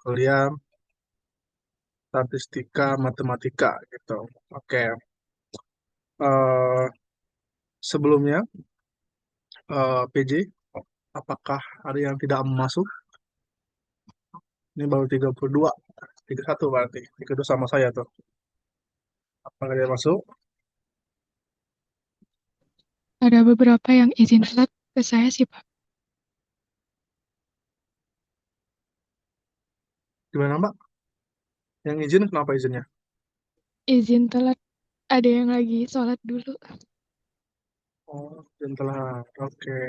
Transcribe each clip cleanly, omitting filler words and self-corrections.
kuliah statistika matematika gitu. Oke. eh Sebelumnya, PJ, apakah ada yang tidak masuk? Ini baru 32, 31 berarti. 32 sama saya tuh. Apakah dia masuk? Ada beberapa yang izin telat ke saya sih, Pak. Gimana, Mbak? Yang izin kenapa izinnya? Izin telat, ada yang lagi sholat dulu. Oh, izin telat. Oke.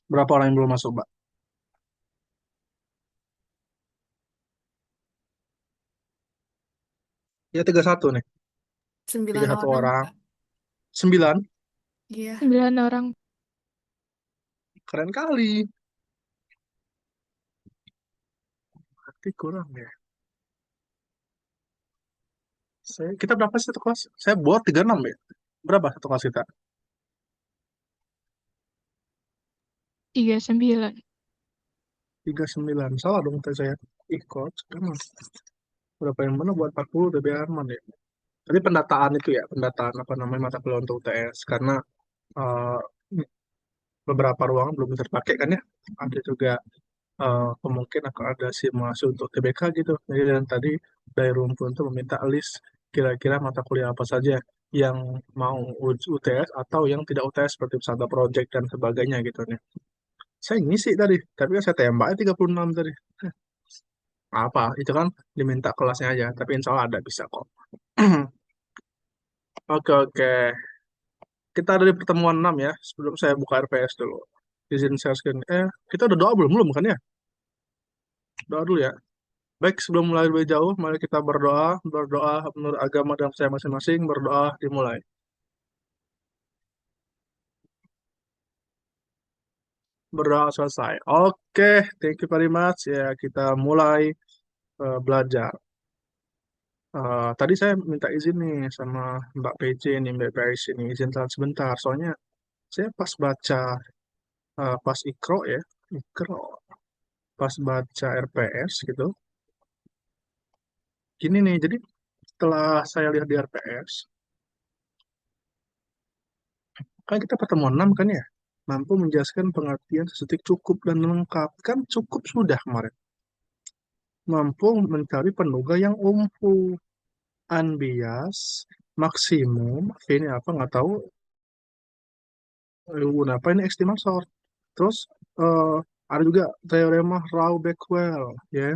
Berapa orang yang belum masuk, Mbak? Ya, 31 nih. Tiga 9 satu orang, orang. Pak. 9. Iya. 9 orang. Keren kali. Berarti kurang ya. Kita berapa sih satu kelas? Saya buat 36 ya. Berapa satu kelas kita? 39. 39. Salah dong tadi saya. Ih, coach. Emang berapa yang mana buat 40 udah biar aman ya. Tapi pendataan itu ya, pendataan apa namanya mata kuliah untuk UTS. Karena eh, beberapa ruangan belum terpakai kan ya. Ada juga kemungkinan akan ada simulasi untuk TBK gitu. Jadi dan tadi dari rumpun itu meminta list kira-kira mata kuliah apa saja yang mau UTS atau yang tidak UTS seperti wisata project dan sebagainya gitu nih. Saya ngisi tadi, tapi kan saya tembaknya 36 tadi. Apa, itu kan diminta kelasnya aja, tapi insya Allah ada bisa kok. Oke, oke. Kita ada di pertemuan 6 ya, sebelum saya buka RPS dulu. Izin share screen. Kita udah doa belum? Belum kan ya? Doa dulu ya. Baik, sebelum mulai lebih jauh, mari kita berdoa. Berdoa menurut agama dan saya masing-masing. Berdoa dimulai. Berdoa selesai. Oke, thank you very much. Ya, kita mulai belajar. Tadi saya minta izin nih sama Mbak PJ nih, Mbak PIC ini. Izin telat sebentar. Soalnya saya pas baca, pas ikro ya. Ikro. Pas baca RPS gitu. Gini nih, jadi setelah saya lihat di RPS, kan kita pertemuan 6 kan ya, mampu menjelaskan pengertian sesutik cukup dan lengkap. Kan cukup sudah kemarin. Mampu mencari penduga yang umpu, unbias, maksimum, ini apa nggak tahu, apa ini estimator. Terus eh, ada juga teorema Raw-Becquerel, ya,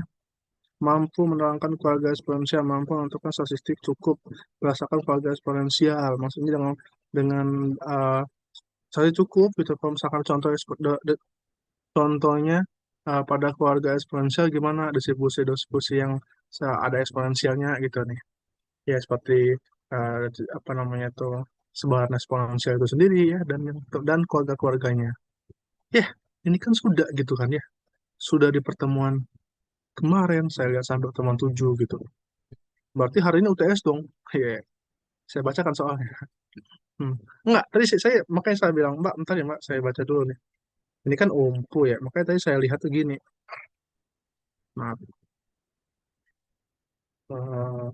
mampu menerangkan keluarga eksponensial, mampu menentukan statistik cukup berdasarkan keluarga eksponensial. Maksudnya dengan eh, saya cukup gitu. Kalau misalkan contohnya pada keluarga eksponensial gimana distribusi yang ada eksponensialnya gitu nih. Ya seperti eh, apa namanya tuh sebaran eksponensial itu sendiri ya dan keluarga-keluarganya. Ya, ini kan sudah gitu kan ya. Sudah di pertemuan kemarin saya lihat sampai pertemuan 7 gitu. Berarti hari ini UTS dong. Ya, saya bacakan soalnya. Hmm. Enggak, tadi saya makanya saya bilang, Mbak, bentar ya, Mbak, saya baca dulu nih. Ini kan umpu ya, makanya tadi saya lihat tuh gini. Nah,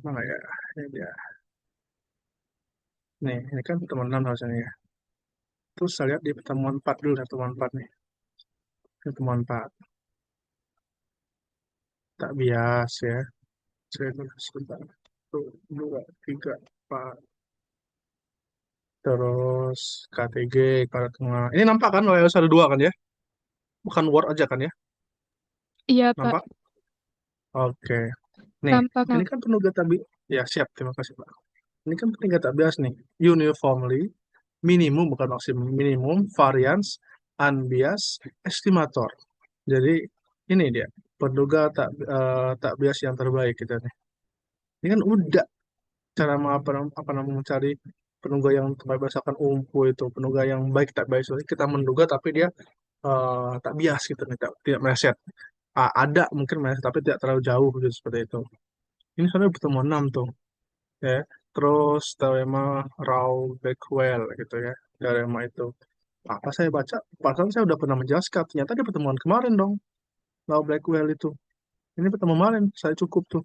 mana ya? Ini dia. Nih, ini kan pertemuan 6 harusnya ya. Terus saya lihat di pertemuan 4 dulu, ya, pertemuan 4 nih. Ini pertemuan 4. Tak bias ya. Saya tulis sebentar. 1, 2, 3, 4. Terus KTG, kalau tengah. Ini nampak kan, WS ada 2 kan ya? Bukan Word aja kan ya? Iya, Pak. Nampak? Oke. Nih, Nampak, ini nampak. kan penuh tabi. Ya, siap. Terima kasih, Pak. Ini kan penuh tabias nih. Uniformly, minimum, bukan maksimum. Minimum, variance, unbiased, estimator. Jadi, ini dia. Penduga tak bias yang terbaik kita nih. Ini kan udah cara apa namanya mencari penunggu yang terbaik berdasarkan umpu itu. Penunggu yang baik tak baik. Soalnya kita menduga tapi dia tak bias gitu nih. Tidak meleset. Ada mungkin meleset tapi tidak terlalu jauh gitu seperti itu. Ini sebenarnya pertemuan 6 tuh. Ya. Terus teorema Raw-Becquerel gitu ya. Teorema itu. Apa saya baca, padahal saya udah pernah menjelaskan. Ternyata di pertemuan kemarin dong. Raw-Becquerel itu. Ini pertemuan kemarin saya cukup tuh.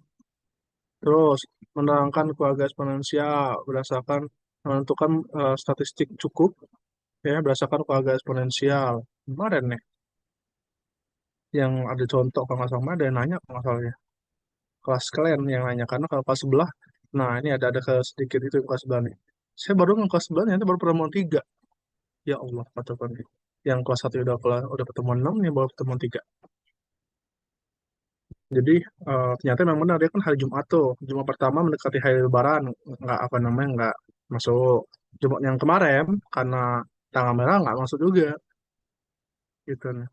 Terus menerangkan keluarga eksponensial berdasarkan menentukan statistik cukup ya berdasarkan keluarga eksponensial. Kemarin nih yang ada contoh kalau nggak salah ada yang nanya kalau nggak salah ya. Kelas kalian yang nanya karena kalau kelas sebelah, nah ini ada ke sedikit itu kelas sebelah nih. Saya baru nge kelas sebelah ternyata baru pertemuan tiga. Ya Allah katakan yang kelas satu udah pertemuan enam, yang baru pertemuan tiga. Jadi ternyata memang benar dia kan hari Jumat tuh. Jumat pertama mendekati hari Lebaran, nggak apa namanya nggak masuk. Jumat yang kemarin karena tanggal merah nggak masuk juga gitu.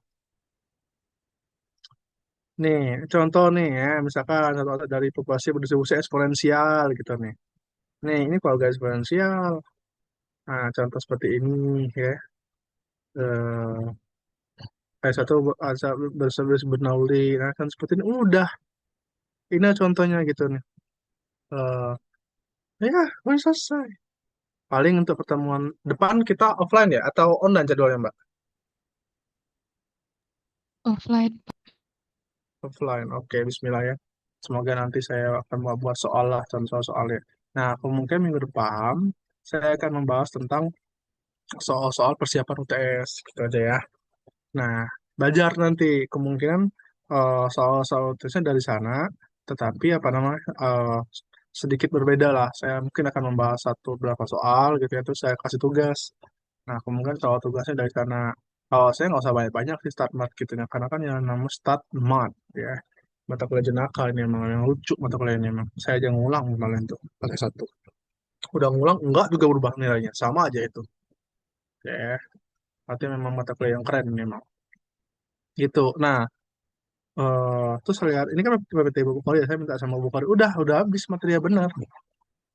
Nih contoh nih ya, misalkan satu dari populasi berdistribusi eksponensial gitu nih. Nih ini keluarga eksponensial. Nah contoh seperti ini ya. Eh, satu asa bersebut bernauli. Nah kan seperti ini udah. Ini contohnya gitu nih. Eh, ya udah selesai. Paling untuk pertemuan depan kita offline ya atau online jadwalnya Mbak? Offline. Offline. Oke, Bismillah ya. Semoga nanti saya akan membuat soal lah, contoh soalnya. Nah, kemungkinan minggu depan saya akan membahas tentang soal-soal persiapan UTS gitu aja ya. Nah, belajar nanti kemungkinan soal-soal UTS-nya dari sana, tetapi apa namanya sedikit berbeda lah. Saya mungkin akan membahas satu berapa soal gitu ya, terus saya kasih tugas. Nah, kemungkinan soal tugasnya dari sana. Kalau saya nggak usah banyak-banyak sih start mat gitu ya, karena kan yang namanya start mat ya. Mata kuliah jenaka ini emang yang lucu mata kuliah ini emang. Saya aja ngulang kemarin tuh pakai satu. Udah ngulang enggak juga berubah nilainya, sama aja itu. Ya, artinya memang mata kuliah yang keren memang. Gitu. Nah, terus saya lihat ini kan PPT Ibu Koli ya, saya minta sama Ibu Koli, udah habis materinya benar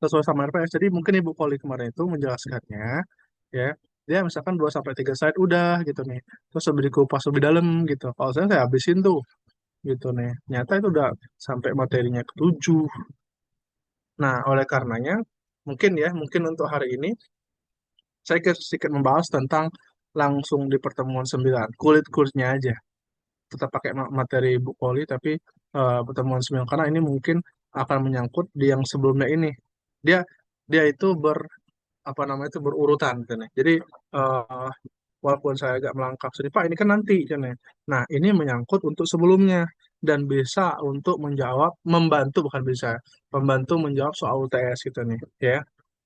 sesuai sama RPS. Jadi mungkin Ibu Koli kemarin itu menjelaskannya ya dia misalkan 2 sampai 3 slide udah gitu nih. Terus lebih dikupas lebih dalam gitu. Kalau saya habisin tuh gitu nih. Nyata itu udah sampai materinya ketujuh. Nah, oleh karenanya mungkin untuk hari ini saya sedikit membahas tentang langsung di pertemuan 9 kulit-kulitnya aja. Tetap pakai materi Bu Poli tapi pertemuan sembilan karena ini mungkin akan menyangkut di yang sebelumnya ini dia dia itu apa namanya itu berurutan gitu nih. Jadi eh, walaupun saya agak melangkah sedikit Pak ini kan nanti gitu nih. Nah ini menyangkut untuk sebelumnya dan bisa untuk menjawab membantu bukan bisa membantu menjawab soal UTS gitu nih ya.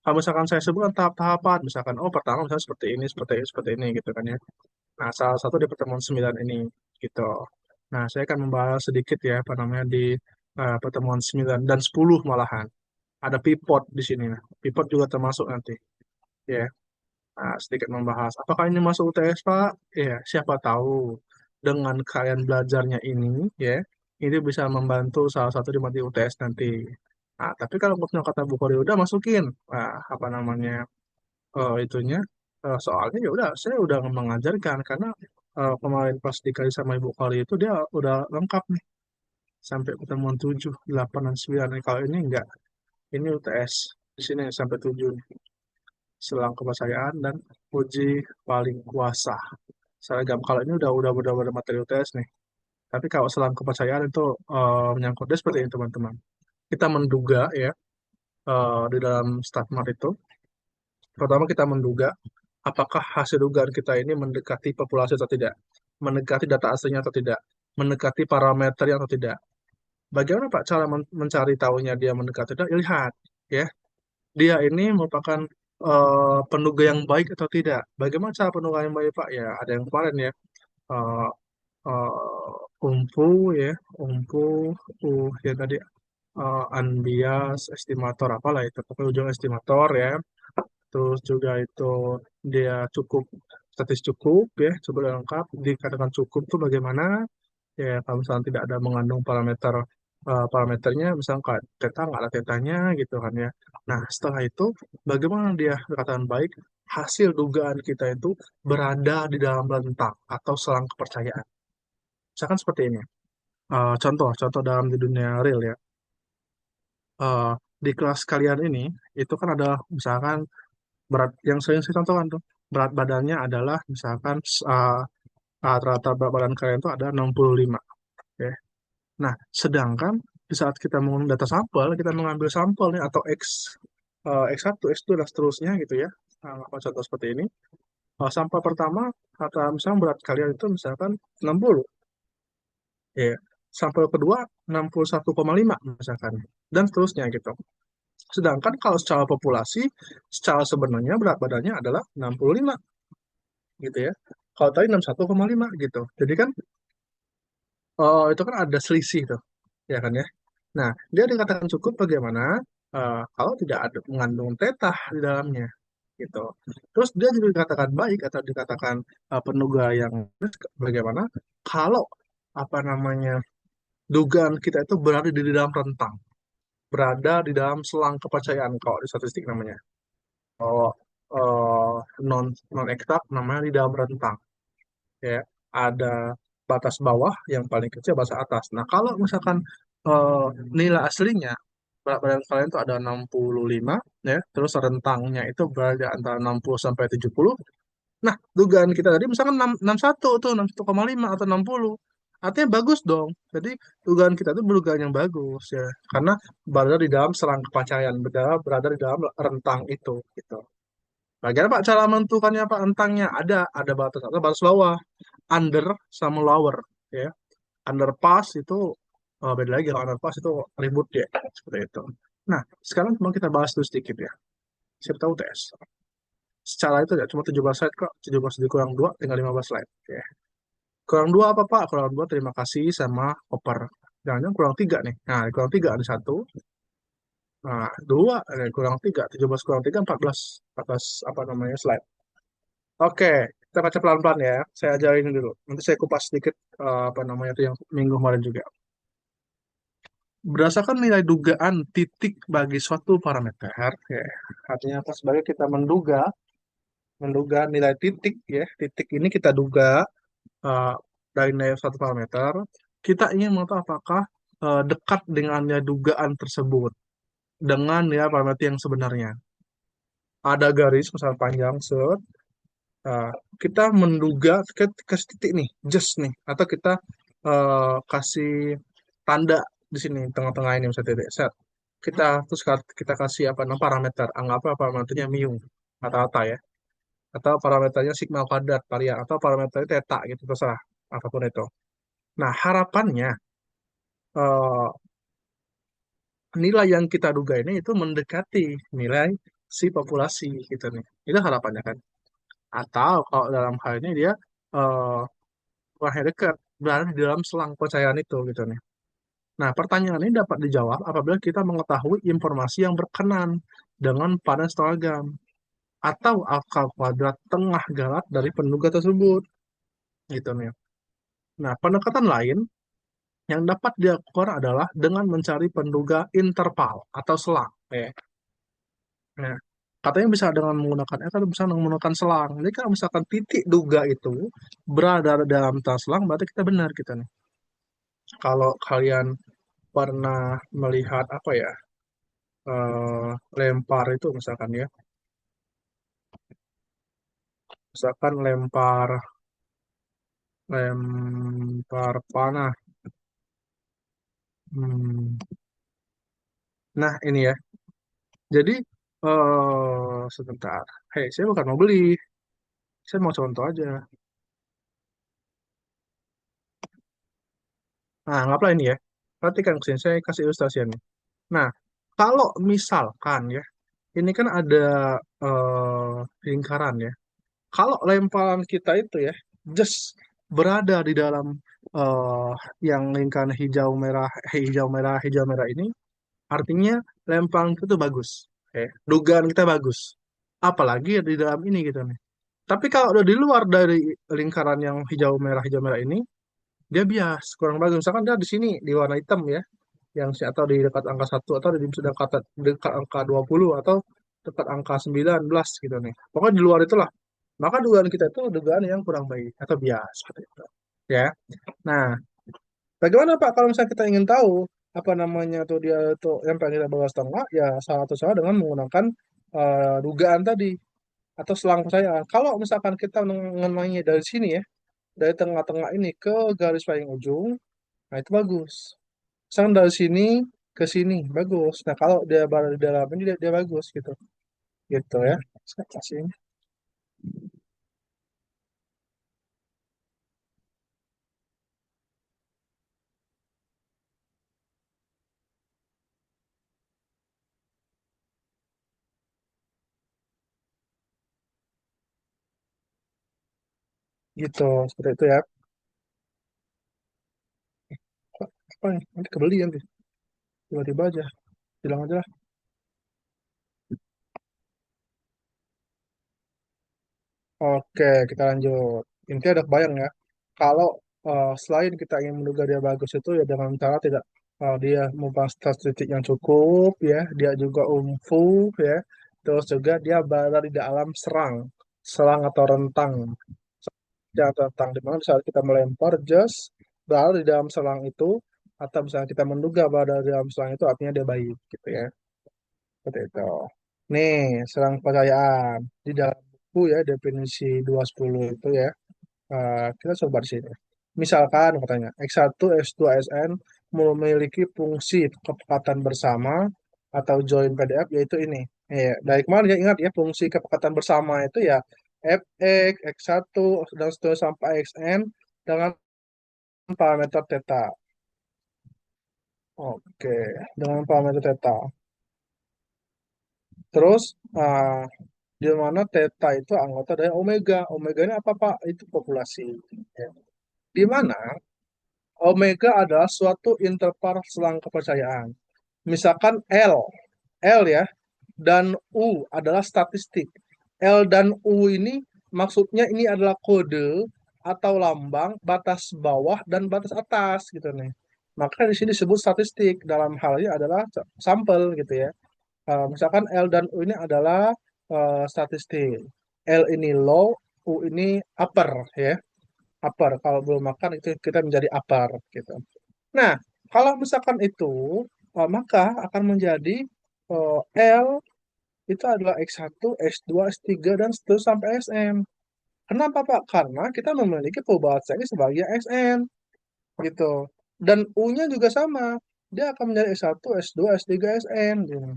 Kalau misalkan saya sebutkan tahap-tahapan, misalkan, oh pertama misalnya seperti ini gitu kan ya. Nah, salah satu di pertemuan 9 ini gitu. Nah, saya akan membahas sedikit ya apa namanya di pertemuan 9 dan 10 malahan. Ada pivot di sini. Nah. Pivot juga termasuk nanti ya. Nah, sedikit membahas apakah ini masuk UTS, Pak? Ya, siapa tahu dengan kalian belajarnya ini ya, ini bisa membantu salah satu di mati UTS nanti. Nah, tapi kalau misalnya kata Bu Kori udah masukin, apa namanya itunya soalnya ya udah saya udah mengajarkan karena kemarin pas dikasih sama Ibu Kali itu dia udah lengkap nih sampai pertemuan 7, 8 dan 9. Nih, kalau ini enggak, ini UTS di sini sampai 7 nih. Selang kepercayaan dan uji paling kuasa. Seragam kalau ini udah benar-benar materi UTS nih. Tapi kalau selang kepercayaan itu menyangkut dia seperti ini teman-teman. Kita menduga ya di dalam statement itu pertama kita menduga apakah hasil dugaan kita ini mendekati populasi atau tidak, mendekati data aslinya atau tidak, mendekati parameternya atau tidak. Bagaimana Pak cara mencari tahunya dia mendekati tidak? Ya, lihat, ya, dia ini merupakan penduga yang baik atau tidak. Bagaimana cara penduga yang baik Pak? Ya, ada yang kemarin ya, uh, umpu ya, umpu, ya tadi unbias, estimator apalah itu, pokoknya ujung estimator ya. Terus juga itu dia cukup statis cukup ya, coba lengkap dikatakan cukup tuh bagaimana ya kalau misalnya tidak ada mengandung parameternya misalnya kayak teta nggak ada tetanya gitu kan ya. Nah setelah itu bagaimana dia dikatakan baik hasil dugaan kita itu berada di dalam rentang atau selang kepercayaan. Misalkan seperti ini. Contoh dalam di dunia real ya. Eh, di kelas kalian ini itu kan ada misalkan berat yang sering saya contohkan tuh berat badannya adalah misalkan rata-rata berat badan kalian itu ada 65 ya. Nah, sedangkan di saat kita mengambil data sampel, kita mengambil sampel nih atau X1, X2 dan seterusnya gitu ya. Nah, contoh seperti ini. Sampel pertama, kata misalnya berat kalian itu misalkan 60, ya. Sampel kedua 61,5 misalkan, dan seterusnya gitu. Sedangkan kalau secara populasi, secara sebenarnya berat badannya adalah 65 gitu ya. Kalau tadi 61,5 gitu. Jadi kan itu kan ada selisih tuh, ya kan ya. Nah, dia dikatakan cukup bagaimana kalau tidak ada mengandung tetah di dalamnya gitu. Terus dia juga dikatakan baik atau dikatakan penunggal yang bagaimana kalau apa namanya dugaan kita itu berada di dalam rentang, berada di dalam selang kepercayaan kalau di statistik namanya. Kalau eh, non non eksak namanya di dalam rentang, ya. Ada batas bawah yang paling kecil, batas atas. Nah, kalau misalkan eh, nilai aslinya berat badan kalian itu ada 65, ya, terus rentangnya itu berada antara 60 sampai 70. Nah, dugaan kita tadi misalkan 61 tuh, 61,5 atau 60. Artinya bagus dong. Jadi dugaan kita itu dugaan yang bagus ya. Karena berada di dalam serang kepercayaan, berada di dalam rentang itu gitu. Bagaimana Pak cara menentukannya Pak rentangnya? Ada batas atas, batas bawah, under sama lower ya. Underpass itu beda lagi. Kalau underpass itu ribut ya, seperti itu. Nah, sekarang cuma kita bahas dulu sedikit ya. Siapa tahu tes. Secara itu ya cuma 17 slide kok. 17 dikurang 2 tinggal 15 slide. Oke. Kurang 2 apa Pak? Kurang 2 terima kasih sama koper. Jangan-jangan kurang 3 nih. Nah, kurang 3 ada satu. Nah, 2 kurang 3. 17 kurang 3 14. 14 apa namanya slide. Oke, kita baca pelan-pelan ya. Saya ajarin dulu. Nanti saya kupas sedikit apa namanya itu yang minggu kemarin juga. Berdasarkan nilai dugaan titik bagi suatu parameter, ya, artinya apa? Sebagai kita menduga nilai titik ya, titik ini kita duga uh, dari nilai suatu parameter, kita ingin mengetahui apakah dekat dengannya dugaan tersebut dengan nilai parameter yang sebenarnya. Ada garis misalnya panjang, set, uh, kita menduga kasih titik nih, just nih, atau kita kasih tanda di sini tengah-tengah ini misalnya titik set. Kita kasih apa namanya parameter, anggaplah parameternya mu rata-rata ya, atau parameternya sigma kuadrat varian, atau parameternya theta gitu terserah apapun itu. Nah, harapannya eh, nilai yang kita duga ini itu mendekati nilai si populasi gitu nih. Itu harapannya kan. Atau kalau dalam hal ini dia eh kurang dekat, berada di dalam selang kepercayaan itu gitu nih. Nah, pertanyaan ini dapat dijawab apabila kita mengetahui informasi yang berkenan dengan pada histogam atau akar kuadrat tengah galat dari penduga tersebut gitu nih. Nah, pendekatan lain yang dapat dilakukan adalah dengan mencari penduga interval atau selang. Ya. Nah, katanya bisa dengan menggunakan atau bisa menggunakan selang. Jadi kalau misalkan titik duga itu berada dalam tas selang, berarti kita benar kita nih. Kalau kalian pernah melihat apa ya, lempar itu misalkan ya, misalkan lempar panah. Hmm. Nah ini ya, jadi sebentar. Hei, saya bukan mau beli, saya mau contoh aja. Nah, ngapain ini ya? Perhatikan kesini, saya kasih ilustrasinya. Nah, kalau misalkan ya, ini kan ada lingkaran ya. Kalau lemparan kita itu ya, just berada di dalam eh, yang lingkaran hijau merah ini, artinya lemparan itu bagus. Dugaan kita bagus. Apalagi di dalam ini gitu nih. Tapi kalau udah di luar dari lingkaran yang hijau merah ini, dia bias, kurang bagus. Misalkan dia di sini di warna hitam ya, yang atau di dekat angka 1 atau di dekat angka 20 atau dekat angka 19 gitu nih. Pokoknya di luar itulah. Maka dugaan kita itu dugaan yang kurang baik atau bias seperti itu. Ya. Nah, bagaimana Pak kalau misalnya kita ingin tahu apa namanya tuh dia tuh yang pengen kita bawa setengah ya salah satu cara dengan menggunakan dugaan tadi atau selang percayaan. Kalau misalkan kita mengenainya dari sini ya, dari tengah-tengah ini ke garis paling ujung, nah itu bagus. Misalkan dari sini ke sini bagus. Nah, kalau dia berada di dalam ini dia bagus gitu. Gitu ya. Saya kasih gitu. Seperti itu ya. Apa nih? Nanti kebeli nanti. Tiba-tiba aja. Bilang aja lah. Oke, kita lanjut. Intinya ada kebayang ya. Kalau selain kita ingin menduga dia bagus itu ya dengan cara tidak dia mempunyai statistik yang cukup ya, dia juga umfu ya, terus juga dia berada di dalam serang atau rentang, ya rentang di mana saat kita melempar just berada di dalam serang itu atau misalnya kita menduga berada di dalam serang itu artinya dia baik gitu ya, seperti itu. Nih, serang kepercayaan di dalam buku ya definisi 210 itu ya. Kita coba di sini. Misalkan katanya X1, X2, Sn memiliki fungsi kepekatan bersama atau join PDF yaitu ini. Ya, dari kemarin ya ingat ya fungsi kepekatan bersama itu ya Fx, X1 dan seterusnya sampai Xn dengan parameter theta. Oke, dengan parameter theta. Terus di mana theta itu anggota dari omega. Omega ini apa Pak? Itu populasi. Ya. Di mana omega adalah suatu interval selang kepercayaan. Misalkan L ya, dan U adalah statistik. L dan U ini maksudnya ini adalah kode atau lambang batas bawah dan batas atas gitu nih. Maka di sini disebut statistik dalam hal ini adalah sampel gitu ya. Misalkan L dan U ini adalah statistik. L ini low, U ini upper ya. Upper. Kalau belum makan itu kita menjadi upper gitu. Nah, kalau misalkan itu, maka akan menjadi L itu adalah X1, X2, X3, dan seterusnya sampai Xn. Kenapa, Pak? Karena kita memiliki perubahan ini sebagai Xn, gitu. Dan U-nya juga sama. Dia akan menjadi X1, X2, X3, Xn. Gitu.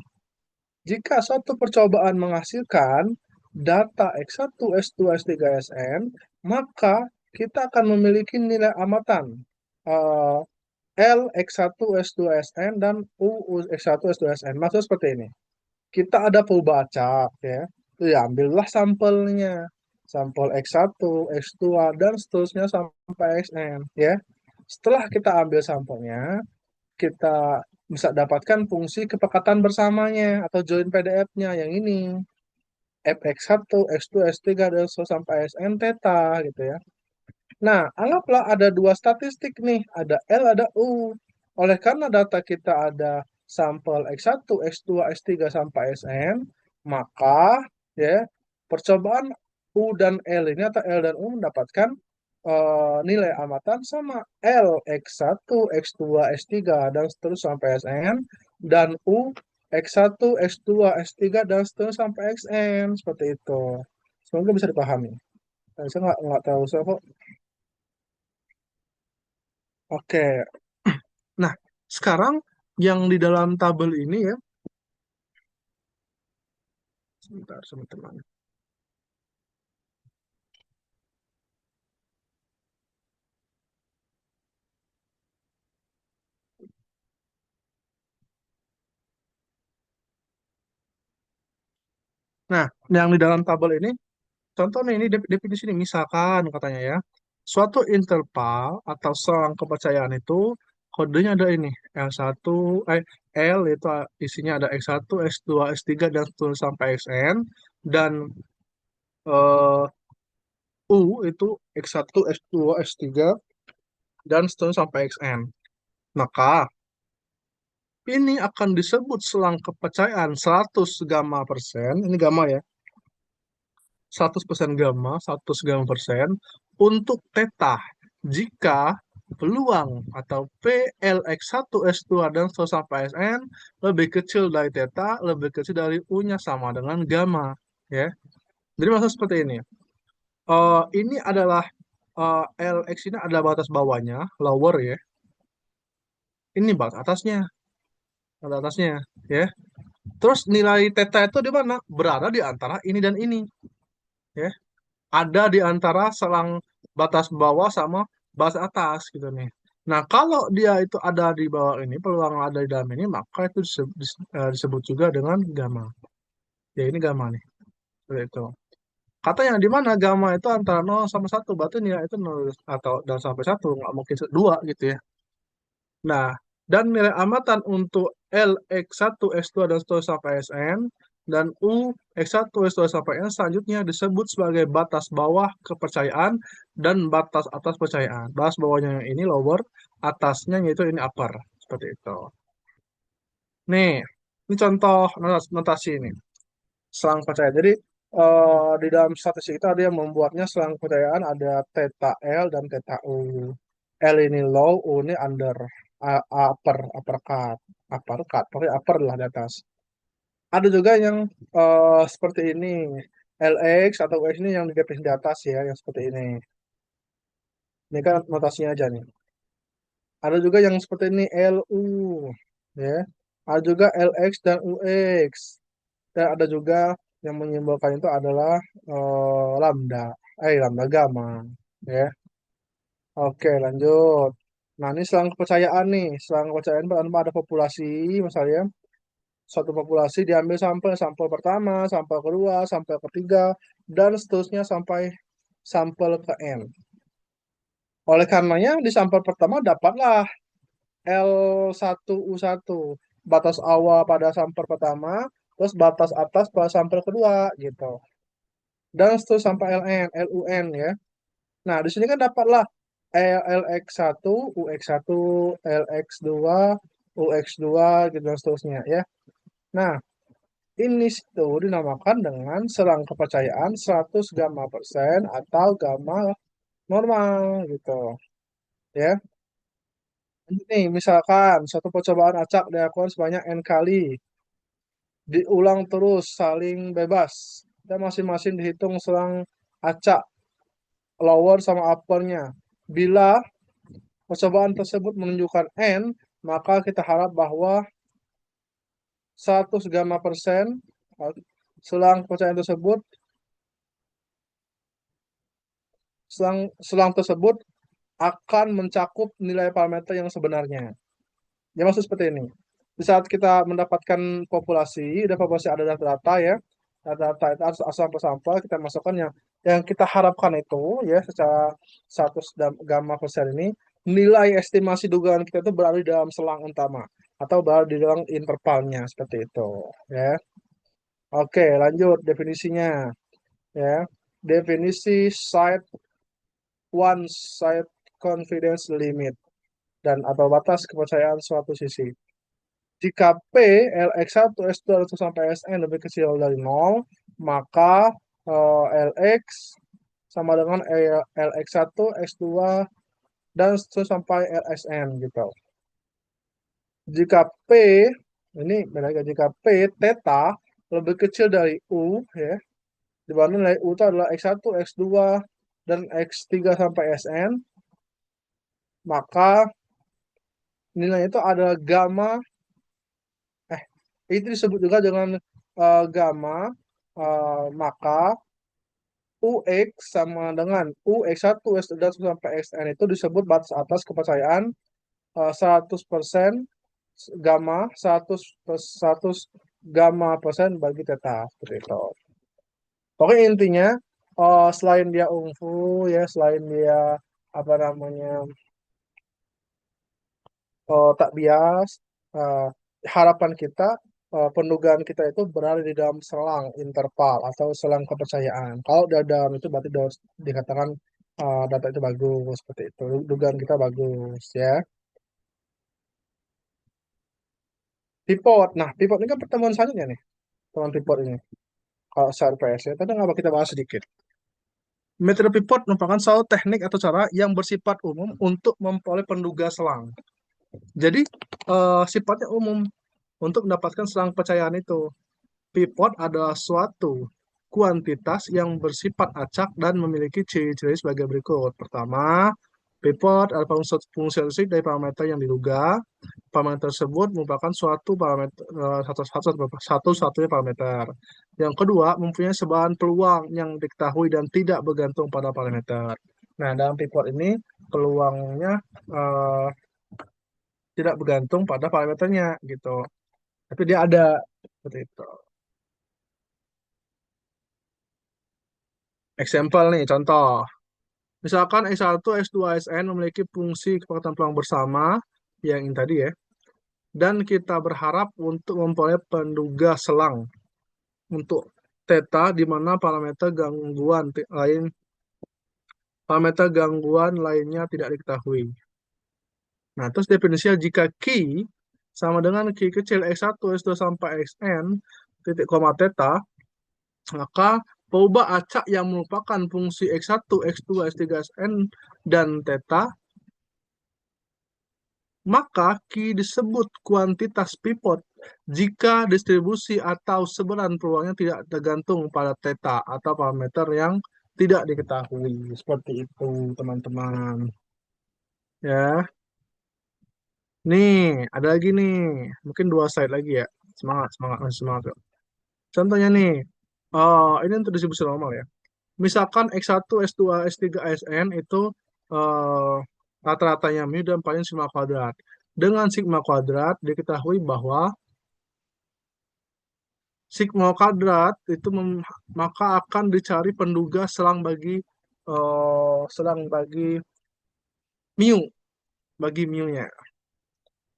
Jika suatu percobaan menghasilkan data X1, X2, X3, Xn, maka kita akan memiliki nilai amatan. Eh, L X1 S2 SN dan U X1 S2 SN. Maksudnya seperti ini. Kita ada perubahan acak ya. Ya, ambillah sampelnya. Sampel X1, X2 dan seterusnya sampai Xn ya. Setelah kita ambil sampelnya, kita bisa dapatkan fungsi kepekatan bersamanya atau join PDF-nya yang ini. Fx1, X2, S3 dan seterusnya sampai Xn theta gitu ya. Nah, anggaplah ada dua statistik nih, ada L, ada U. Oleh karena data kita ada sampel X1, X2, X3 sampai Sn, maka ya percobaan U dan L ini atau L dan U mendapatkan nilai amatan sama L X1, X2, X3 dan seterusnya sampai Sn dan U X1, X2, X3 dan seterusnya sampai Xn seperti itu. Semoga bisa dipahami. Saya nggak tahu saya kok. Oke, nah sekarang yang di dalam tabel ini ya, sebentar, sebentar. Nah, yang di dalam tabel ini, contohnya ini definisi ini, misalkan katanya ya, suatu interval atau selang kepercayaan itu kodenya ada ini, L1, eh, L itu isinya ada X1, X2, X3, dan seterusnya sampai Xn, dan eh, U itu X1, X2, X3, dan seterusnya sampai Xn. Maka ini akan disebut selang kepercayaan 100 gamma persen, ini gamma ya, 100% gamma, 100 gamma persen, untuk theta. Jika peluang atau PLX1, S2, dan seterusnya sampai Sn lebih kecil dari theta, lebih kecil dari U-nya sama dengan gamma. Ya. Jadi maksud seperti ini. Ini adalah LX ini adalah batas bawahnya, lower ya. Ini batas atasnya, batas atasnya, ya. Terus nilai theta itu di mana? Berada di antara ini dan ini, ya. Ada di antara selang batas bawah sama batas atas gitu nih. Nah, kalau dia itu ada di bawah ini, peluang ada di dalam ini, maka itu disebut juga dengan gamma. Ya, ini gamma nih. Seperti itu. Katanya di mana gamma itu antara 0 sama 1, berarti nilai itu 0 atau dan sampai 1, nggak mungkin 2 gitu ya. Nah, dan nilai amatan untuk L, X1, X2, dan seterusnya sampai Sn, dan U, X1, X2, sampai N selanjutnya disebut sebagai batas bawah kepercayaan dan batas atas percayaan. Batas bawahnya yang ini lower, atasnya yaitu ini upper. Seperti itu. Nih, ini contoh notasi ini. Selang percaya. Jadi, di dalam statistik itu ada yang membuatnya selang percayaan ada theta L dan theta U. L ini low, U ini under, upper cut, pokoknya upper lah di atas. Ada juga yang seperti ini, LX atau UX ini yang digaris di atas ya, yang seperti ini. Ini kan notasinya aja nih. Ada juga yang seperti ini LU, ya. Ada juga LX dan UX. Dan ada juga yang menyimbolkan itu adalah lambda, lambda gamma, ya. Oke, lanjut. Nah, ini selang kepercayaan nih. Selang kepercayaan tanpa ada populasi, misalnya suatu populasi diambil sampel, sampel pertama, sampel kedua, sampel ketiga, dan seterusnya sampai sampel ke N. Oleh karenanya, di sampel pertama dapatlah L1U1, batas awal pada sampel pertama, terus batas atas pada sampel kedua, gitu. Dan seterusnya sampai LN, LUN ya. Nah, di sini kan dapatlah LX1, UX1, LX2, UX2, gitu dan seterusnya ya. Nah, ini itu dinamakan dengan selang kepercayaan 100 gamma persen atau gamma normal gitu ya. Ini misalkan satu percobaan acak dilakukan sebanyak n kali, diulang terus saling bebas, dan masing-masing dihitung selang acak lower sama uppernya. Bila percobaan tersebut menunjukkan N, maka kita harap bahwa 100 gamma persen selang kepercayaan tersebut selang tersebut akan mencakup nilai parameter yang sebenarnya. Ya maksud seperti ini. Di saat kita mendapatkan populasi, ada populasi ada data-data ya, data-data itu harus sampel-sampel kita masukkan yang kita harapkan itu ya secara 100 gamma persen ini nilai estimasi dugaan kita itu berada di dalam selang utama atau berada di dalam intervalnya seperti itu ya. Oke, lanjut definisinya ya. Definisi one side confidence limit dan atau batas kepercayaan suatu sisi. Jika P, Lx1, S2, sampai Sn lebih kecil dari 0, maka Lx sama dengan Lx1, S2, dan seterusnya sampai Lsn gitu. Jika P, ini beda lagi, jika P, theta lebih kecil dari U, ya, dibanding nilai U itu adalah X1, X2, dan X3 sampai Sn, maka nilainya itu adalah gamma, eh, itu disebut juga dengan gamma, maka UX sama dengan UX1, X2 sampai Xn itu disebut batas atas kepercayaan 100% gamma, 100 gamma persen bagi theta seperti itu. Pokoknya intinya selain dia UNFU ya, selain dia apa namanya tak bias, eh, harapan kita, pendugaan kita itu berada di dalam selang interval atau selang kepercayaan. Kalau di dalam itu berarti dikatakan data itu bagus seperti itu, dugaan kita bagus ya. Pivot, nah pivot ini kan pertemuan selanjutnya nih, teman pivot ini. Kalau secara PS ya, tadi nggak kita bahas sedikit. Metode pivot merupakan suatu teknik atau cara yang bersifat umum untuk memperoleh penduga selang. Jadi sifatnya umum untuk mendapatkan selang percayaan itu. Pivot adalah suatu kuantitas yang bersifat acak dan memiliki ciri-ciri sebagai berikut. Pertama, Pivot adalah fungsi statistik dari parameter yang diduga. Parameter tersebut merupakan suatu parameter satu-satunya parameter. Yang kedua, mempunyai sebaran peluang yang diketahui dan tidak bergantung pada parameter. Nah, dalam pivot ini peluangnya eh, tidak bergantung pada parameternya gitu. Tapi dia ada seperti itu. Example nih, contoh. Misalkan S1, S2, Sn memiliki fungsi kepekatan peluang bersama yang ini tadi ya. Dan kita berharap untuk memperoleh penduga selang untuk theta di mana parameter gangguan lainnya tidak diketahui. Nah, terus definisinya jika Q sama dengan Q kecil X1, S2 sampai Xn titik koma theta, maka perubahan acak yang merupakan fungsi X1, X2, S3, Sn dan theta, maka Q disebut kuantitas pivot jika distribusi atau sebaran peluangnya tidak tergantung pada theta atau parameter yang tidak diketahui. Seperti itu, teman-teman. Ya, nih ada lagi nih, mungkin dua slide lagi ya. Semangat, semangat, masih semangat. Yuk. Contohnya nih, ini untuk distribusi normal ya. Misalkan X1, S2, S3, Sn itu eh, rata-ratanya mu dan paling sigma kuadrat. Dengan sigma kuadrat diketahui bahwa sigma kuadrat itu maka akan dicari penduga selang mu bagi mu-nya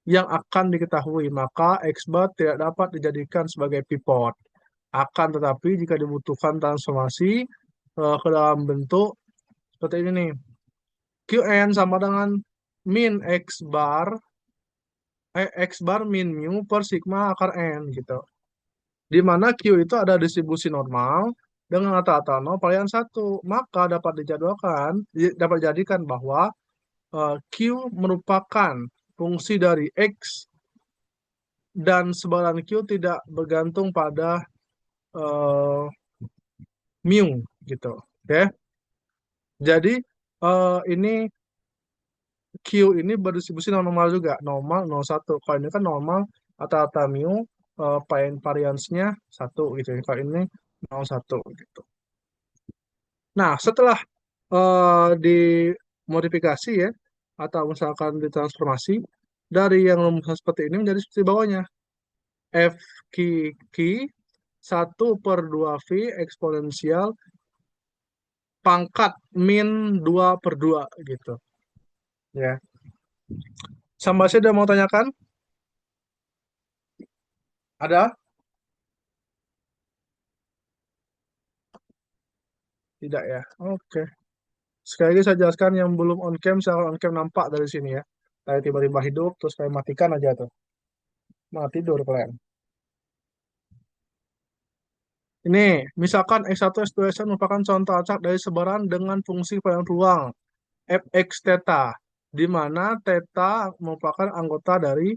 yang akan diketahui, maka X bar tidak dapat dijadikan sebagai pivot. Akan tetapi jika dibutuhkan transformasi ke dalam bentuk seperti ini nih, Qn sama dengan min X bar min mu per sigma akar N gitu. Di mana Q itu ada distribusi normal dengan rata-rata 0 varian 1. Maka dapat dijadikan bahwa Q merupakan fungsi dari X dan sebaran Q tidak bergantung pada eh, mu gitu. Oke. Jadi ini Q ini berdistribusi normal juga, normal 0,1. Kalau ini kan normal rata-rata mu variansnya 1 gitu. Kalau ini 0,1 gitu. Nah, setelah dimodifikasi ya, atau misalkan ditransformasi, dari yang rumus seperti ini menjadi seperti bawahnya. F Q Q 1/2 V eksponensial pangkat min 2/2 gitu. Ya. Sambasnya udah mau tanyakan? Ada? Tidak ya? Oke. Sekali lagi saya jelaskan yang belum on cam, saya on cam nampak dari sini ya. Saya tiba-tiba hidup, terus saya matikan aja tuh. Nah, tidur kalian. Ini, misalkan X1, S2, Sn merupakan contoh acak dari sebaran dengan fungsi varian peluang fx theta, di mana theta merupakan anggota dari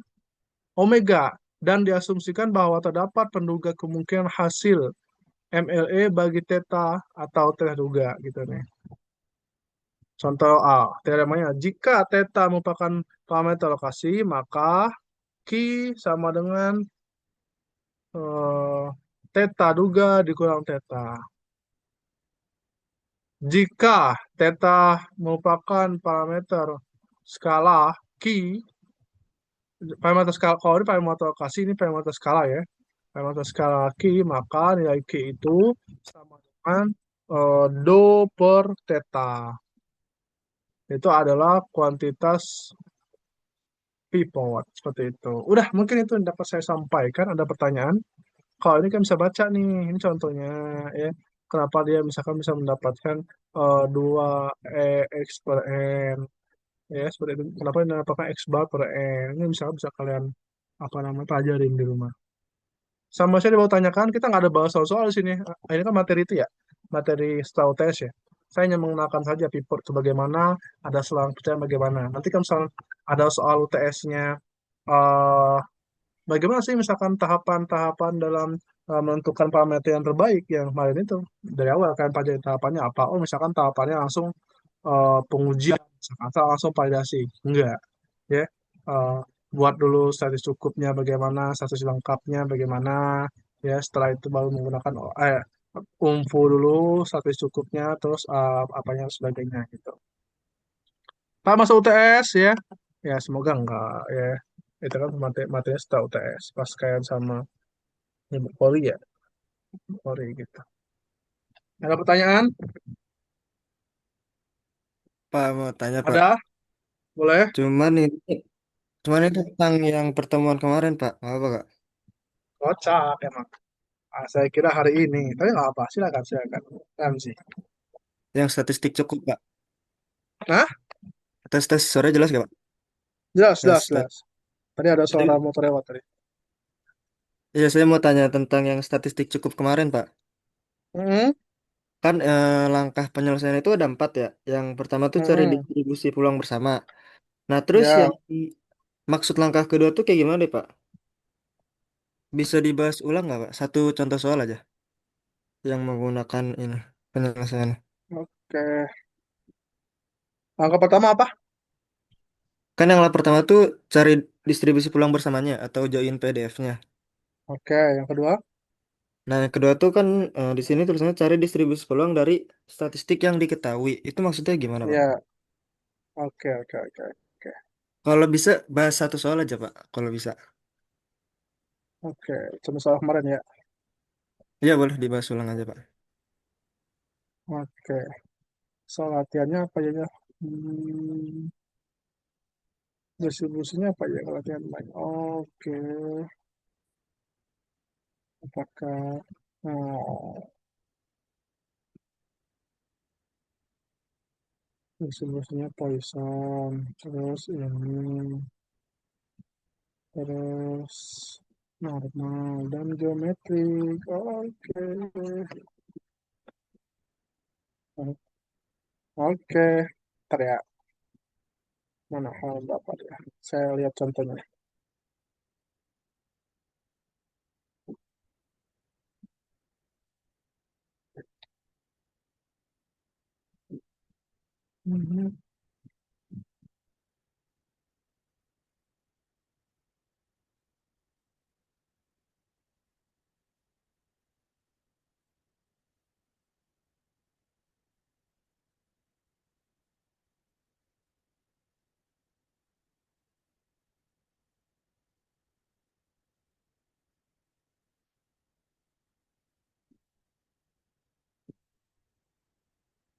omega, dan diasumsikan bahwa terdapat penduga kemungkinan hasil MLE bagi theta atau terduga gitu nih. Contoh A, teoremanya, jika theta merupakan parameter lokasi, maka Q sama dengan eh, theta duga dikurang theta. Jika theta merupakan parameter skala Q, parameter skala, kalau ini parameter lokasi, ini parameter skala ya. Parameter skala Q, maka nilai Q itu sama dengan do per theta. Itu adalah kuantitas pivot, seperti itu. Udah, mungkin itu yang dapat saya sampaikan. Ada pertanyaan? Kalau ini kan bisa baca nih, ini contohnya ya. Kenapa dia misalkan bisa mendapatkan 2 X per N, ya seperti itu. Kenapa dia mendapatkan X bar per N? Ini bisa kalian apa namanya pelajarin di rumah. Sama saya mau tanyakan, kita nggak ada bahas soal-soal di sini. Ini kan materi itu ya, materi setahu tes ya. Saya hanya mengenalkan saja pivot sebagaimana, ada selang percaya bagaimana. Nanti kan misalnya ada soal UTS-nya, eh bagaimana sih misalkan tahapan-tahapan dalam menentukan parameter yang terbaik yang kemarin itu dari awal kan pelajari tahapannya apa? Oh misalkan tahapannya langsung pengujian, misalkan asal langsung validasi. Enggak, ya. Eh, buat dulu status cukupnya bagaimana, status lengkapnya bagaimana, ya. Setelah itu baru menggunakan UMFO dulu, status cukupnya, terus apanya sebagainya gitu. Pak masuk UTS ya, ya semoga enggak ya. Itu kan materi setelah UTS, pas kayak sama Ibu Polri ya, Polri gitu. Ada pertanyaan? Pak mau tanya Pak. Ada? Boleh? Cuman ini, cuman itu tentang yang pertemuan kemarin Pak. Apa Kak? Kocak emang. Saya kira hari ini, tapi nggak apa, silakan, silakan. MC. Yang statistik cukup Pak. Nah, Tes tes suara jelas gak Pak? jelas, jelas, Tes tes. jelas. Tadi ada suara Jadi, motor lewat tadi. ya saya mau tanya tentang yang statistik cukup kemarin Pak. Hmm, Kan langkah penyelesaian itu ada 4 ya. Yang pertama tuh cari hmm, distribusi peluang bersama. Nah terus ya, yang maksud langkah kedua tuh kayak gimana deh Pak? Bisa dibahas ulang nggak Pak? Satu contoh soal aja yang menggunakan ini penyelesaian. oke. Langkah pertama apa? Kan yang lab pertama tuh cari distribusi peluang bersamanya atau join PDF-nya. Oke, yang kedua. Nah, yang kedua tuh kan di sini tulisannya cari distribusi peluang dari statistik yang diketahui. Itu maksudnya gimana, Pak? Ya, oke, oke, oke, oke. Kalau bisa bahas satu soal aja, Pak. Kalau bisa. Oke, cuma soal kemarin ya. Iya, boleh dibahas ulang aja, Pak. Oke, soal latihannya apa ya? Hmm, distribusinya apa ya kalau latihan main? Oke, apakah oh, distribusinya Poisson, terus ini, terus normal dan geometrik. Oke, oke. Ntar ya, mana hal dapat ya? Saya lihat contohnya. Mhm.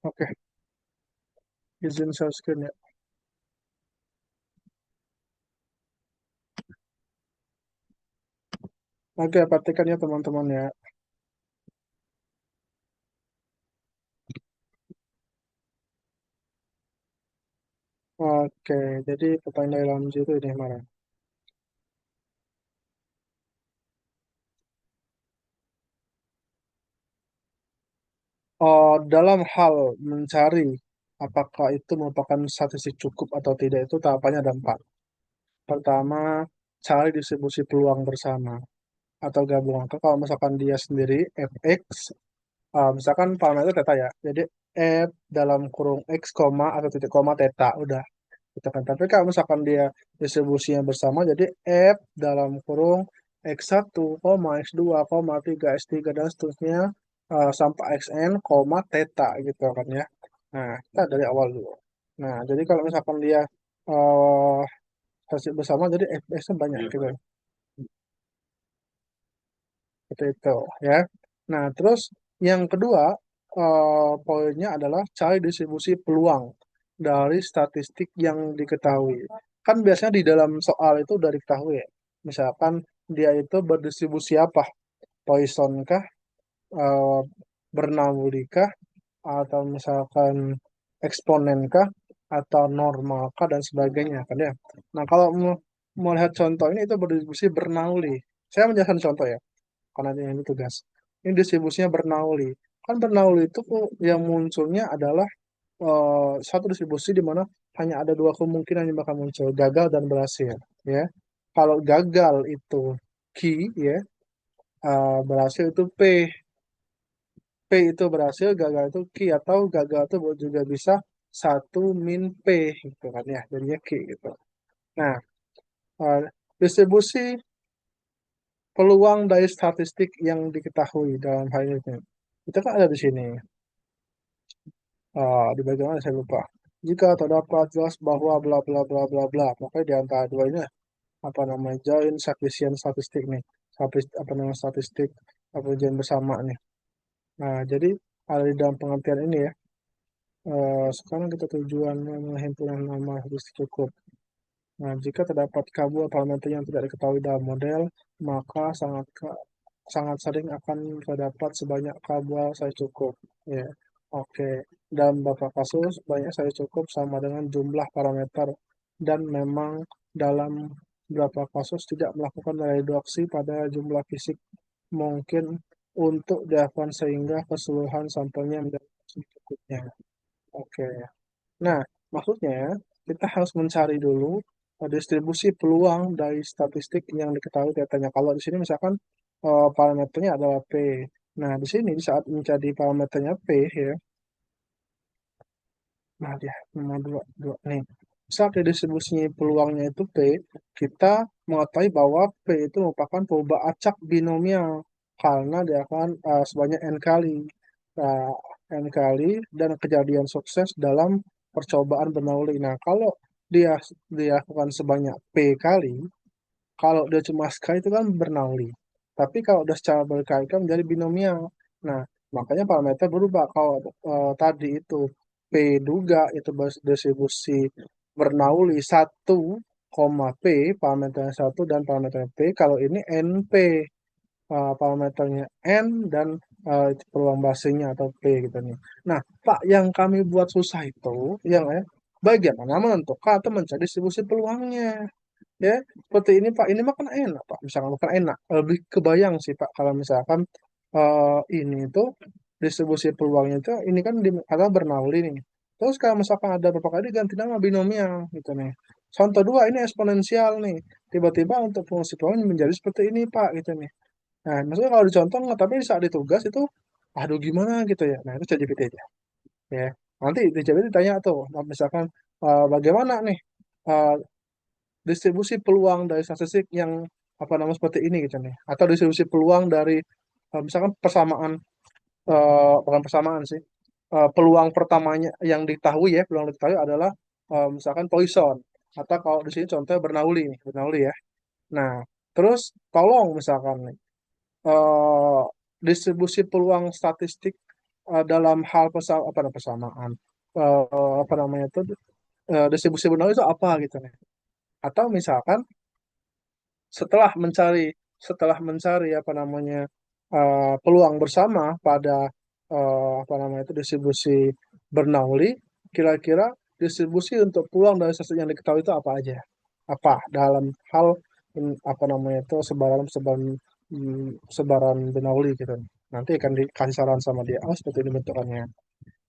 Oke, izin share screen ya. Oke, perhatikan ya teman-teman ya. Oke, jadi pertanyaan dari dalam itu ini mana? Dalam hal mencari apakah itu merupakan statistik cukup atau tidak itu tahapannya ada empat. Pertama, cari distribusi peluang bersama atau gabungan. Kalau misalkan dia sendiri fx, misalkan parameter theta ya. Jadi f dalam kurung x, koma atau titik koma theta udah gitu kan. Tapi kalau misalkan dia distribusinya bersama, jadi f dalam kurung x1, x2, x3, x3 dan seterusnya sampai xn, theta gitu kan ya. Nah, kita dari awal dulu. Nah, jadi kalau misalkan dia uh, hasil bersama, jadi fps-nya banyak gitu. Seperti itu ya. Nah, terus yang kedua poinnya adalah cari distribusi peluang dari statistik yang diketahui. Kan biasanya di dalam soal itu udah diketahui ya. Misalkan dia itu berdistribusi apa? Poisson kah? Eh, Bernoulli kah? Atau misalkan eksponen kah? Atau normal kah? Dan sebagainya kan ya. Nah, kalau melihat contoh ini itu berdistribusi Bernoulli. Saya menjelaskan contoh ya karena ini tugas. Ini distribusinya Bernoulli. Kan Bernoulli itu yang munculnya adalah satu distribusi di mana hanya ada dua kemungkinan yang bakal muncul, gagal dan berhasil. Ya, kalau gagal itu key, ya, berhasil itu P. P itu berhasil, gagal itu key, atau gagal itu juga bisa 1 min P gitu kan ya, jadinya Q gitu. Nah, eh, distribusi peluang dari statistik yang diketahui dalam hal ini. Itu kan ada di sini. Di bagian mana saya lupa. Jika terdapat jelas bahwa bla bla bla bla bla, pokoknya di antara dua ini apa namanya join sufficient statistik nih, apa namanya statistik apa ujian bersama nih. Nah, jadi ada di dalam pengertian ini ya. Sekarang kita tujuannya menghimpunan nama harus cukup. Nah, jika terdapat kabel parameter yang tidak diketahui dalam model, maka sangat sering akan terdapat sebanyak kabel saya cukup. Ya, oke. Dalam beberapa kasus, banyak saya cukup sama dengan jumlah parameter dan memang dalam beberapa kasus tidak melakukan reduksi pada jumlah fisik mungkin untuk dilakukan sehingga keseluruhan sampelnya menjadi cukupnya. Oke. Nah, maksudnya kita harus mencari dulu distribusi peluang dari statistik yang diketahui datanya. Kalau di sini misalkan parameternya adalah P. Nah, di sini saat menjadi parameternya P ya, nah dia nomor dua nih. Saat distribusi peluangnya itu P, kita mengetahui bahwa P itu merupakan perubahan acak binomial karena dia akan sebanyak n kali. Nah, n kali dan kejadian sukses dalam percobaan bernauli. Nah, kalau dia dilakukan sebanyak P kali, kalau dia cuma sekali itu kan bernauli. Tapi kalau udah secara berkali kan menjadi binomial. Nah, makanya parameter berubah. Kalau tadi itu P duga itu distribusi bernauli 1, P, parameternya 1 dan parameternya P. Kalau ini NP, parameternya N dan peluang basenya atau P gitu nih. Nah, Pak, yang kami buat susah itu, yang bagaimana menentukan atau mencari distribusi peluangnya. Ya, seperti ini Pak, ini mah kan enak Pak. Misalkan bukan enak, lebih kebayang sih Pak kalau misalkan ini itu distribusi peluangnya itu ini kan atau bernauli nih. Terus kalau misalkan ada beberapa kali ganti nama binomial gitu nih. Contoh dua ini eksponensial nih. Tiba-tiba untuk fungsi peluang menjadi seperti ini Pak gitu nih. Nah, maksudnya kalau dicontoh nggak, tapi saat ditugas itu, aduh gimana gitu ya. Nah, itu ChatGPT aja. Ya, nanti di ChatGPT ditanya tuh, nah, misalkan bagaimana nih eh, distribusi peluang dari statistik yang apa namanya seperti ini gitu nih, atau distribusi peluang dari misalkan persamaan bukan persamaan sih, peluang pertamanya yang diketahui ya, peluang yang diketahui adalah misalkan Poisson atau kalau di sini contohnya Bernoulli nih, Bernoulli ya. Nah, terus tolong misalkan nih, eh, distribusi peluang statistik dalam hal apa namanya, persamaan apa namanya itu distribusi Bernoulli itu apa gitu nih. Atau misalkan setelah mencari setelah mencari apa namanya peluang bersama pada apa namanya itu distribusi Bernoulli, kira-kira distribusi untuk peluang dari sesuatu yang diketahui itu apa aja? Apa dalam hal apa namanya itu sebaran sebaran sebaran Bernoulli gitu. Nanti akan dikasih saran sama dia. Oh, seperti ini bentukannya.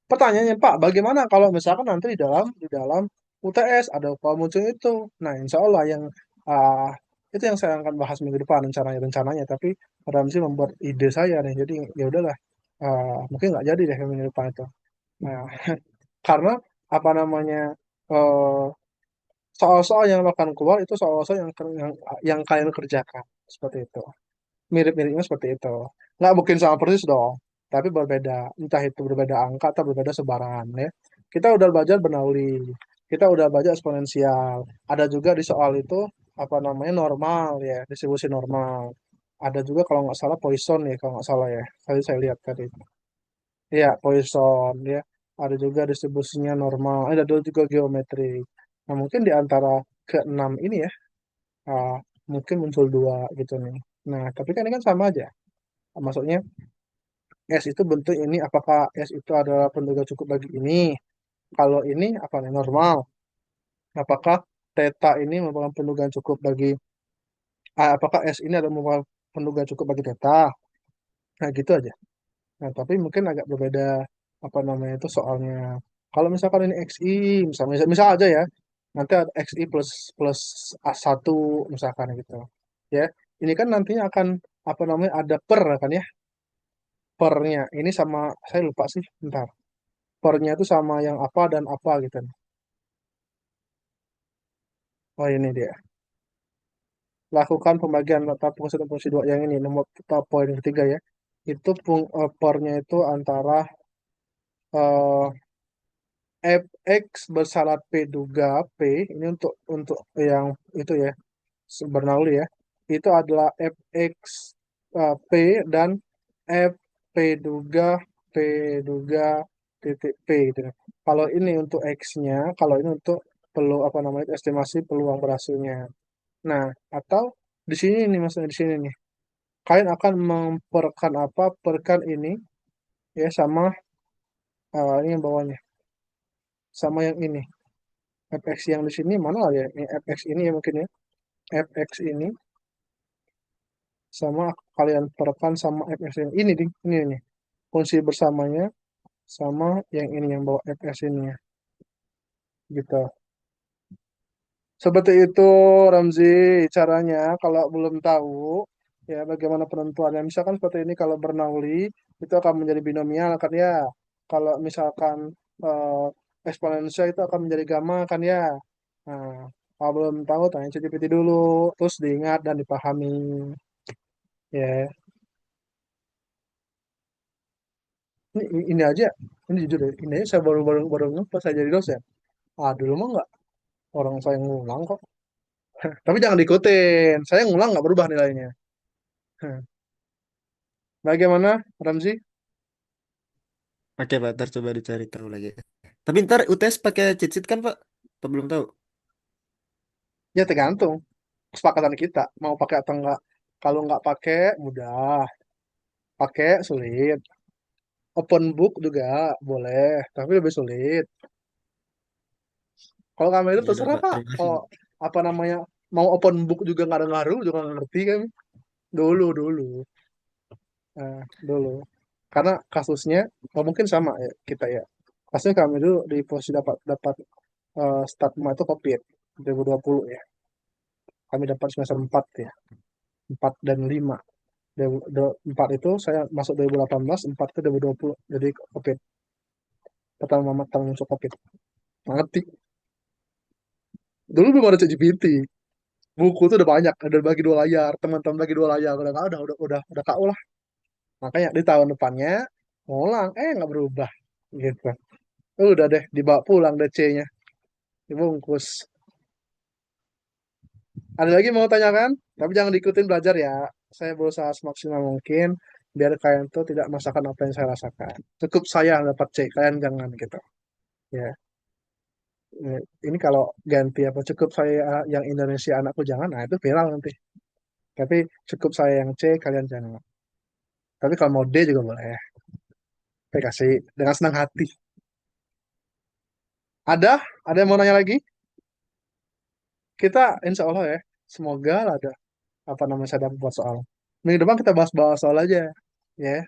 Pertanyaannya Pak, bagaimana kalau misalkan nanti di dalam UTS ada kalau muncul itu? Nah, insya Allah yang ah, itu yang saya akan bahas minggu depan rencananya. Tapi pada sih membuat ide saya nih. Jadi ya udahlah, mungkin nggak jadi deh minggu depan itu. Nah, karena apa namanya eh, soal-soal yang akan keluar itu soal-soal yang kalian kerjakan seperti itu, mirip-miripnya seperti itu. Nggak mungkin sama persis dong, tapi berbeda. Entah itu berbeda angka atau berbeda sebaran ya. Kita udah belajar Bernoulli, kita udah belajar eksponensial. Ada juga di soal itu apa namanya normal ya, distribusi normal. Ada juga kalau nggak salah Poisson ya, kalau nggak salah ya. Tadi saya lihat tadi. Ya, Poisson ya. Ada juga distribusinya normal. Ada juga geometri. Nah, mungkin di antara keenam ini ya, ah, mungkin muncul dua gitu nih. Nah, tapi kan ini kan sama aja. Maksudnya S itu bentuk ini apakah S itu adalah penduga cukup bagi ini? Kalau ini apa nih normal? Apakah theta ini merupakan penduga cukup bagi apakah S ini adalah merupakan penduga cukup bagi theta? Nah, gitu aja. Nah, tapi mungkin agak berbeda apa namanya itu soalnya. Kalau misalkan ini XI, misal aja ya, nanti ada XI plus plus A1 misalkan gitu. Ya, ini kan nantinya akan apa namanya ada per kan ya, pernya. Ini sama saya lupa sih, bentar. pernya itu sama yang apa dan apa gitu. Oh ini dia. Lakukan pembagian letak fungsi dan fungsi dua yang ini nomor poin ketiga ya. Itu pernya itu antara eh, fx bersyarat p duga p ini untuk yang itu ya Bernoulli ya. Itu adalah fx p dan f p duga p duga titik p gitu. Kalau ini untuk x-nya, kalau ini untuk apa namanya estimasi peluang berhasilnya. Nah, atau di sini nih maksudnya di sini nih. Kalian akan memperkan apa? Perkan ini ya sama ini yang bawahnya, sama yang ini. fx yang di sini mana ya? Ini fx ini ya mungkin ya. fx ini sama kalian perkan sama fx yang ini ding. Ini nih. Fungsi bersamanya sama yang ini yang bawa fx ini ya. Gitu. Seperti itu, Ramzi, caranya. Kalau belum tahu, ya bagaimana penentuannya. Misalkan seperti ini, kalau Bernoulli, itu akan menjadi binomial, kan ya. Kalau misalkan eksponensial itu akan menjadi gamma, kan ya. Nah, kalau belum tahu, tanya ChatGPT dulu, terus diingat dan dipahami. Ya, ini aja, ini jujur deh, ini aja saya baru ngeh pas saya jadi dosen. Ah, dulu mah nggak, orang saya ngulang kok. Tapi jangan diikutin, saya ngulang nggak berubah nilainya. Bagaimana, Ramzi? Oke Pak, ntar coba dicari tahu lagi. Tapi ntar UTS pakai cheat sheet kan Pak? Atau belum tahu? Ya tergantung kesepakatan kita mau pakai atau enggak. Kalau nggak pakai mudah, pakai sulit. Open book juga boleh, tapi lebih sulit. Kalau kami itu Ya udah terserah Pak, Pak. terima kasih. Kalau apa namanya mau open book juga nggak ada ngaruh, juga nggak ngerti kan. Dulu dulu, dulu. Karena kasusnya mungkin sama ya kita ya. Kasusnya kami dulu di posisi dapat dapat start itu COVID 2020 ya. Kami dapat semester 4 ya, 4 dan 5. 4 itu saya masuk 2018, 4 itu 2020. Jadi COVID. Pertama matang muncul COVID. Mati. Dulu belum ada ChatGPT. Buku tuh udah banyak, ada bagi dua layar, teman-teman bagi dua layar. Udah nggak, udah KU lah. Makanya di tahun depannya ngulang, nggak berubah. Gitu. Udah deh, dibawa pulang DC-nya. Dibungkus. Ada lagi mau tanyakan? Tapi jangan diikutin belajar ya. Saya berusaha semaksimal mungkin biar kalian tuh tidak merasakan apa yang saya rasakan. Cukup saya dapat C, kalian jangan gitu. Ya. Ini kalau ganti apa cukup saya yang Indonesia anakku jangan, nah itu viral nanti. Tapi cukup saya yang C, kalian jangan. Tapi kalau mau D juga boleh. Saya kasih dengan senang hati. Ada? Ada yang mau nanya lagi? Kita insya Allah ya, semoga lah ada apa namanya saya dapat buat soal. Minggu depan kita bahas-bahas soal aja, ya.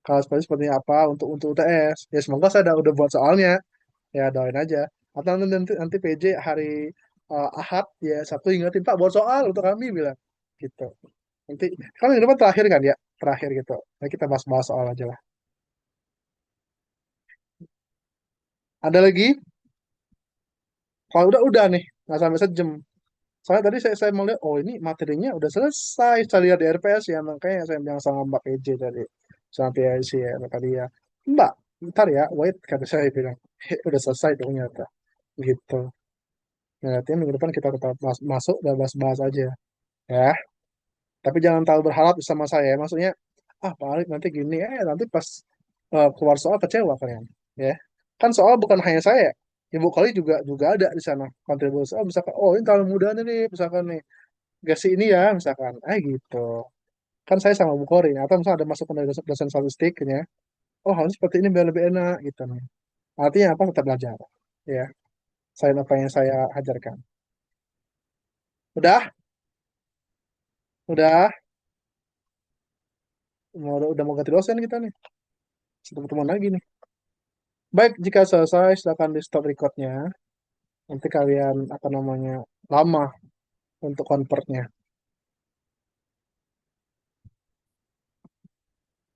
Kalau seperti apa untuk UTS, ya semoga saya udah buat soalnya, ya doain aja. Atau nanti PJ hari Ahad ya Sabtu ingetin Pak buat soal untuk kami bilang, gitu. Nanti kan minggu depan terakhir kan ya, terakhir gitu. Nah, kita bahas-bahas soal aja lah. Ada lagi? Kalau udah nih, nggak sampai sejam. Soalnya tadi saya melihat, oh ini materinya udah selesai. Saya lihat di RPS ya, makanya saya bilang sama Mbak PJ tadi. Sama PIC ya, tadi ya. Mbak, ntar ya, wait, kata saya bilang. Udah selesai dong ternyata. Gitu. Nah, artinya minggu depan kita tetap masuk dan bahas-bahas aja. Ya, tapi jangan terlalu berharap sama saya. Maksudnya, Pak Alif nanti gini, nanti pas keluar soal kecewa kalian. Ya, kan soal bukan hanya saya. Ibu kali juga ada di sana kontribusi. Oh, misalkan, oh ini terlalu mudah nih, misalkan nih, gasi ini ya, misalkan, gitu. Kan saya sama Bu Kori, atau misalnya ada masukan dari dosen statistiknya, oh harus seperti ini biar lebih enak, gitu nih. Artinya apa? Tetap belajar. Ya, saya apa yang saya ajarkan. Udah, udah, udah mau ganti dosen kita nih. Ketemu lagi nih. Baik, jika selesai, silakan di stop recordnya. Nanti kalian apa namanya lama untuk convertnya.